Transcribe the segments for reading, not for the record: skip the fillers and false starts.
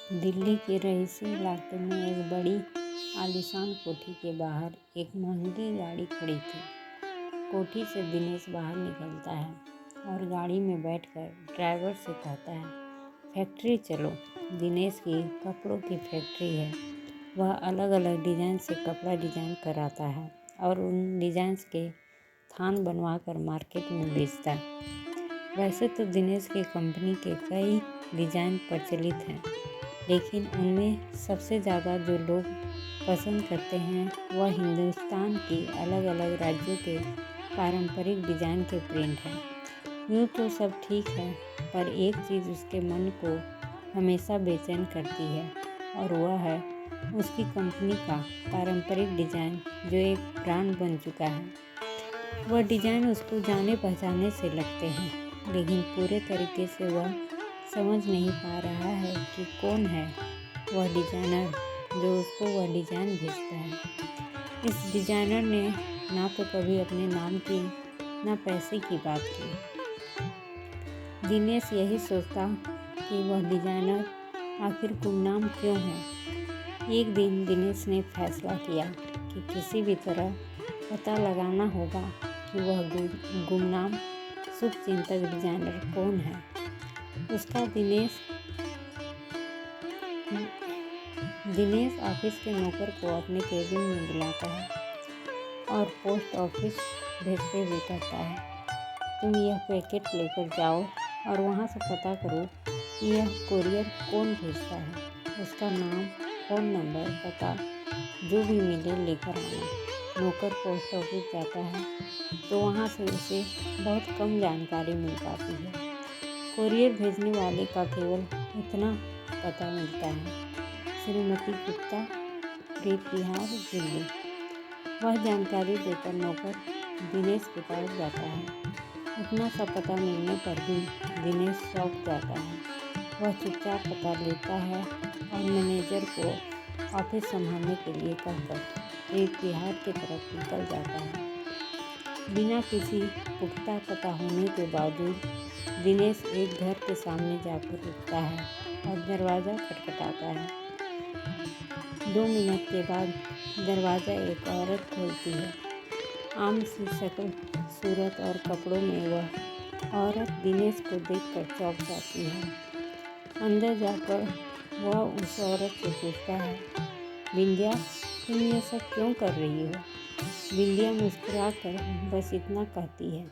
दिल्ली के रईसी इलाके में एक बड़ी आलीशान कोठी के बाहर एक महंगी गाड़ी खड़ी थी। कोठी से दिनेश बाहर निकलता है और गाड़ी में बैठकर ड्राइवर से कहता है, फैक्ट्री चलो। दिनेश की कपड़ों की फैक्ट्री है। वह अलग अलग डिज़ाइन से कपड़ा डिज़ाइन कराता है और उन डिज़ाइंस के थान बनवाकर मार्केट में बेचता है। वैसे तो दिनेश की कंपनी के कई डिज़ाइन प्रचलित हैं, लेकिन उनमें सबसे ज़्यादा जो लोग पसंद करते हैं वह हिंदुस्तान की अलग अलग राज्यों के पारंपरिक डिज़ाइन के प्रिंट हैं। यूँ तो सब ठीक है, पर एक चीज़ उसके मन को हमेशा बेचैन करती है और वह है उसकी कंपनी का पारंपरिक डिज़ाइन, जो एक ब्रांड बन चुका है। वह डिज़ाइन उसको जाने पहचाने से लगते हैं, लेकिन पूरे तरीके से वह समझ नहीं पा रहा है कि कौन है वह डिज़ाइनर जो उसको वह डिज़ाइन भेजता है। इस डिज़ाइनर ने ना तो कभी अपने नाम की ना पैसे की बात की। दिनेश यही सोचता कि वह डिज़ाइनर आखिर गुमनाम क्यों है। एक दिन दिनेश ने फैसला किया कि किसी भी तरह पता लगाना होगा कि वह गुमनाम शुभचिंतक डिज़ाइनर कौन है। उसका दिनेश ऑफिस के नौकर को अपने केबिन में बुलाता है और पोस्ट ऑफिस भेजते हुए कहता है, तुम यह पैकेट लेकर जाओ और वहाँ से पता करो कि यह कोरियर कौन भेजता है। उसका नाम, फ़ोन नंबर, पता जो भी मिले लेकर आना। नौकर पोस्ट ऑफिस जाता है तो वहाँ से उसे बहुत कम जानकारी मिल पाती है। कोरियर भेजने वाले का केवल इतना पता मिलता है, श्रीमती गुप्ता, प्रीत विहार, दिल्ली। वह जानकारी देकर नौकर दिनेश के पास जाता है। इतना सा पता मिलने पर भी दिनेश चौंक जाता है। वह चुपचाप पता लेता है और मैनेजर को ऑफिस संभालने के लिए कहकर प्रीत विहार की तरफ निकल जाता है। बिना किसी पुख्ता पता होने के बावजूद दिनेश एक घर के सामने जाकर रुकता है और दरवाज़ा खटखटाता है। 2 मिनट के बाद दरवाज़ा एक औरत खोलती है। आम सी शक्ल, सूरत और कपड़ों में वह औरत दिनेश को देखकर चौंक जाती है। अंदर जाकर वह उस औरत से पूछता है, बिंदिया, तुम ये सब क्यों कर रही हो। बिंदिया मुस्कुराकर बस इतना कहती है,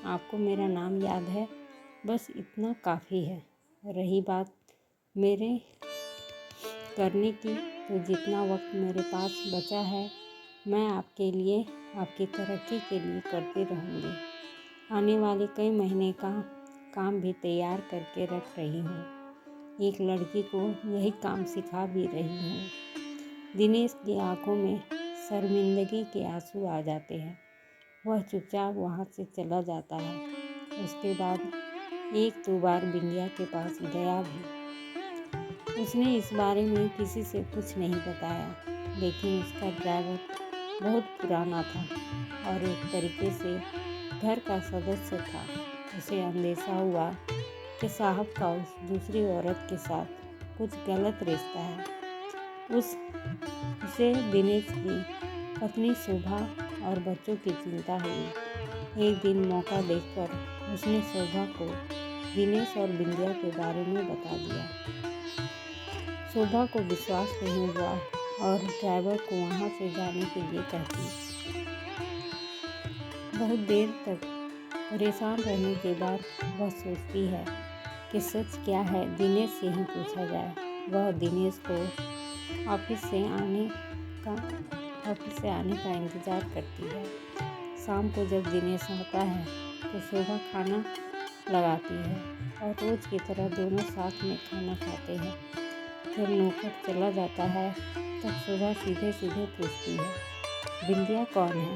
आपको मेरा नाम याद है, बस इतना काफ़ी है। रही बात मेरे करने की, तो जितना वक्त मेरे पास बचा है मैं आपके लिए, आपकी तरक्की के लिए करती रहूँगी। आने वाले कई महीने का काम भी तैयार करके रख रही हूँ। एक लड़की को यही काम सिखा भी रही हूँ। दिनेश की आंखों में शर्मिंदगी के आंसू आ जाते हैं। वह चुपचाप वहाँ से चला जाता है। उसके बाद 1-2 बार बिंदिया के पास गया भी। उसने इस बारे में किसी से कुछ नहीं बताया, लेकिन उसका ड्राइवर बहुत पुराना था और एक तरीके से घर का सदस्य था। उसे अंदेशा हुआ कि साहब का उस दूसरी औरत के साथ कुछ गलत रिश्ता है। उसे दिनेश की पत्नी शोभा और बच्चों की चिंता हुई। एक दिन मौका देखकर उसने शोभा को दिनेश और बिंदिया के बारे में बता दिया। शोभा को विश्वास नहीं हुआ और ड्राइवर को वहाँ से जाने के लिए कहती। बहुत देर तक परेशान रहने के बाद वह सोचती है कि सच क्या है, दिनेश से ही पूछा जाए। वह दिनेश को ऑफिस से आने का इंतज़ार करती है। शाम को जब दिनेश आता है तो शोभा खाना लगाती है और रोज़ की तरह दोनों साथ में खाना खाते हैं। जब नौकर चला जाता है तब शोभा सीधे सीधे पूछती है, बिंदिया कौन है।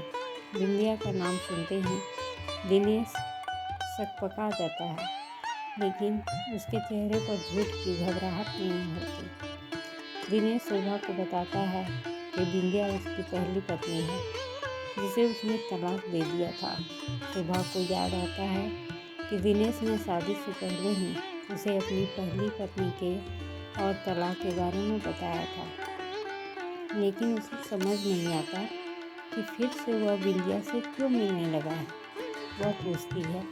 बिंदिया का नाम सुनते ही दिनेश सकपका जाता है, लेकिन उसके चेहरे पर झूठ की घबराहट नहीं होती। दिनेश शोभा को बताता है कि बिंदिया उसकी पहली पत्नी है, जिसे उसने तलाक दे दिया था। शोभा को याद आता है कि दिनेश ने शादी से पहले ही उसे अपनी पहली पत्नी के और तलाक के बारे में बताया था। लेकिन उसे समझ नहीं आता कि फिर से वह बिंदिया से क्यों मिलने लगा है। वह पूछती है,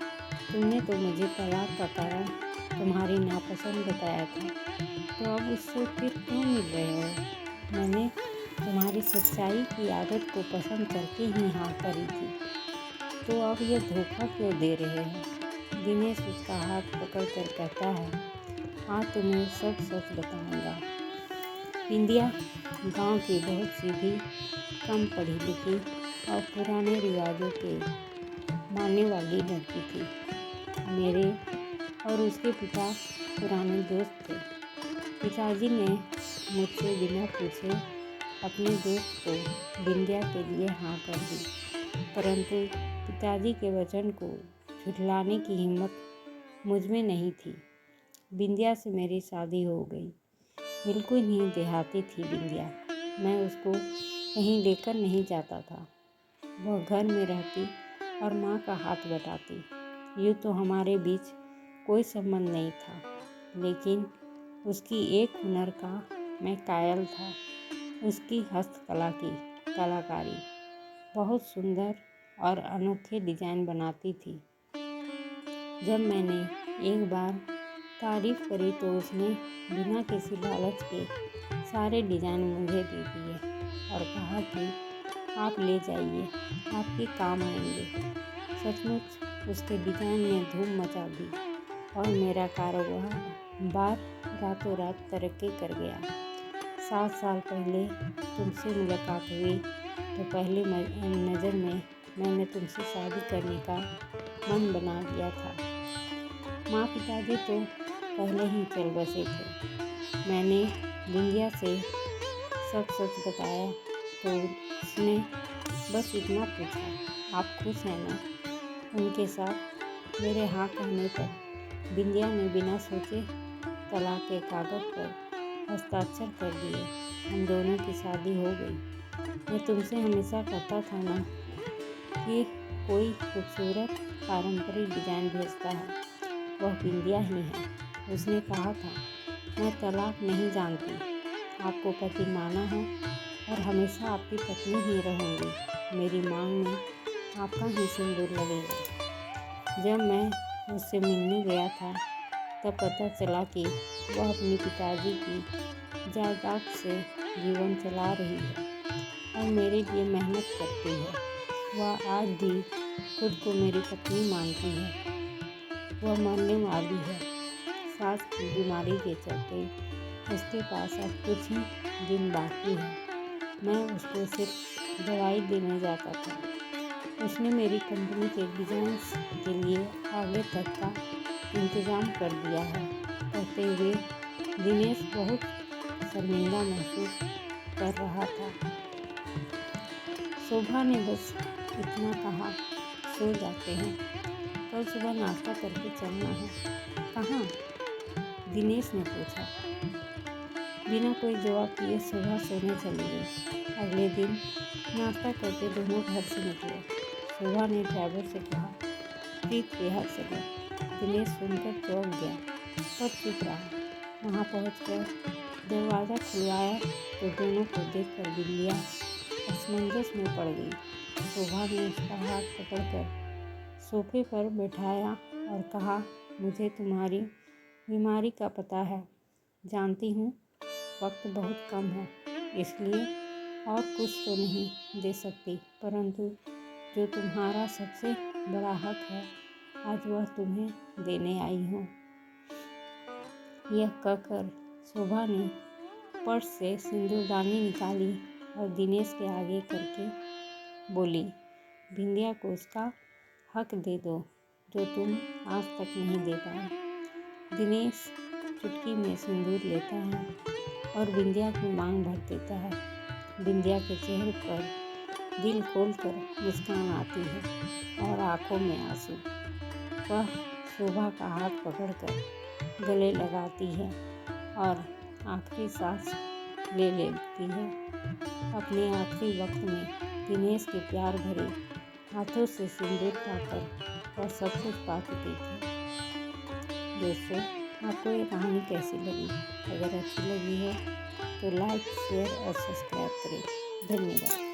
तुमने तो मुझे तलाक का कारण तुम्हारी नापसंद बताया था, तो अब उससे फिर क्यों मिल रहे हो? मैंने तुम्हारी सच्चाई की आदत को पसंद करके ही हाँ करी थी, तो अब यह धोखा क्यों दे रहे हो? दिनेश उसका हाथ पकड़कर कहता है, हाँ तुम्हें सब सच बताऊंगा। बिंदिया गांव की बहुत सीधी, कम पढ़ी लिखी और पुराने रिवाजों के मानने वाली लड़की थी। मेरे और उसके पिता पुराने दोस्त थे। पिताजी ने मुझसे बिना पूछे अपने दोस्त को बिंदिया के लिए हाँ कर दी, परंतु पिताजी के वचन को झुठलाने की हिम्मत मुझ में नहीं थी। बिंदिया से मेरी शादी हो गई। बिल्कुल ही देहाती थी बिंदिया। मैं उसको कहीं लेकर नहीं जाता था। वह घर में रहती और माँ का हाथ बटाती। यूँ तो हमारे बीच कोई संबंध नहीं था, लेकिन उसकी एक हुनर का मैं कायल था। उसकी हस्तकला की कलाकारी बहुत सुंदर और अनोखे डिजाइन बनाती थी। जब मैंने एक बार तारीफ करी तो उसने बिना किसी लालच के सारे डिजाइन मुझे दे दिए और कहा कि आप ले जाइए, आपके काम आएंगे। सचमुच उसके डिजाइन ने धूम मचा दी और मेरा कारोबार रातों रात तरक्की कर गया। 7 साल पहले तुमसे मुलाकात हुई तो पहली नज़र में मैंने तुमसे शादी करने का मन बना लिया था। माँ पिताजी तो पहले ही चल बसे थे। मैंने बिंदिया से सब सच बताया तो उसने बस इतना पूछा, आप खुश हैं ना? उनके साथ मेरे हाँ कहने पर बिंदिया ने बिना सोचे तलाक के कागज पर हस्ताक्षर कर दिए। हम दोनों की शादी हो गई। मैं तुमसे हमेशा कहता था ना कि कोई खूबसूरत पारंपरिक डिजाइन भेजता है, वह बिंदिया ही है। उसने कहा था, मैं तलाक नहीं जानती, आपको पति माना है और हमेशा आपकी पत्नी ही रहूँगी। मेरी मांग में आपका ही सिंदूर लगेगा। जब मैं उससे मिलने गया था तब पता चला कि वह अपने पिताजी की जायदाद से जीवन चला रही है और मेरे लिए मेहनत करती है। वह आज भी खुद को मेरी पत्नी मानती है। वह मरने वाली है। सांस की बीमारी के चलते उसके पास अब कुछ ही दिन बाकी है। मैं उसको सिर्फ दवाई देने जाता था। उसने मेरी कंपनी के डिजाइन्स के लिए आगे तक का इंतज़ाम कर दिया है। कहते हुए दिनेश बहुत शर्मिंदा महसूस कर रहा था। शोभा ने बस इतना कहा, सो जाते हैं, कल सुबह नाश्ता करके चलना है। कहाँ? दिनेश ने पूछा। बिना कोई जवाब दिए शोभा सोने चली गई। अगले दिन नाश्ता करके दोनों घर से निकले। शोभा ने ड्राइवर से कहा, प्रीत बिहार चलो। दिनेश सुनकर चौंक गया पर चुप रहा। वहाँ पहुँचकर दरवाज़ा खुलवाया तो दोनों को देखकर बिंदिया असमंजस में पड़ गई। शोभा ने उसका हाथ पकड़कर सोफे पर बैठाया और कहा, मुझे तुम्हारी बीमारी का पता है। जानती हूँ वक्त बहुत कम है, इसलिए और कुछ तो नहीं दे सकती, परंतु जो तुम्हारा सबसे बड़ा हक है आज वह तुम्हें देने आई हूँ। यह कहकर शोभा ने पर्स से सिंदूरदानी निकाली और दिनेश के आगे करके बोली, बिंदिया को उसका हक दे दो जो तुम आज तक नहीं दे पाए। दिनेश चुटकी में सिंदूर लेता है और बिंदिया की मांग भर देता है। बिंदिया के चेहरे पर दिल खोलकर मुस्कान आती है और आंखों में आंसू। वह शोभा का हाथ पकड़कर गले लगाती है और आखिरी सांस ले लेती है। अपने आखिरी वक्त में दिनेश के प्यार भरे हाथों से सिंदूर पाकर वह सब कुछ पा चुकी थी। दोस्तों, आपको ये कहानी कैसी लगी? अगर अच्छी लगी हो तो लाइक, शेयर और सब्सक्राइब करें। धन्यवाद।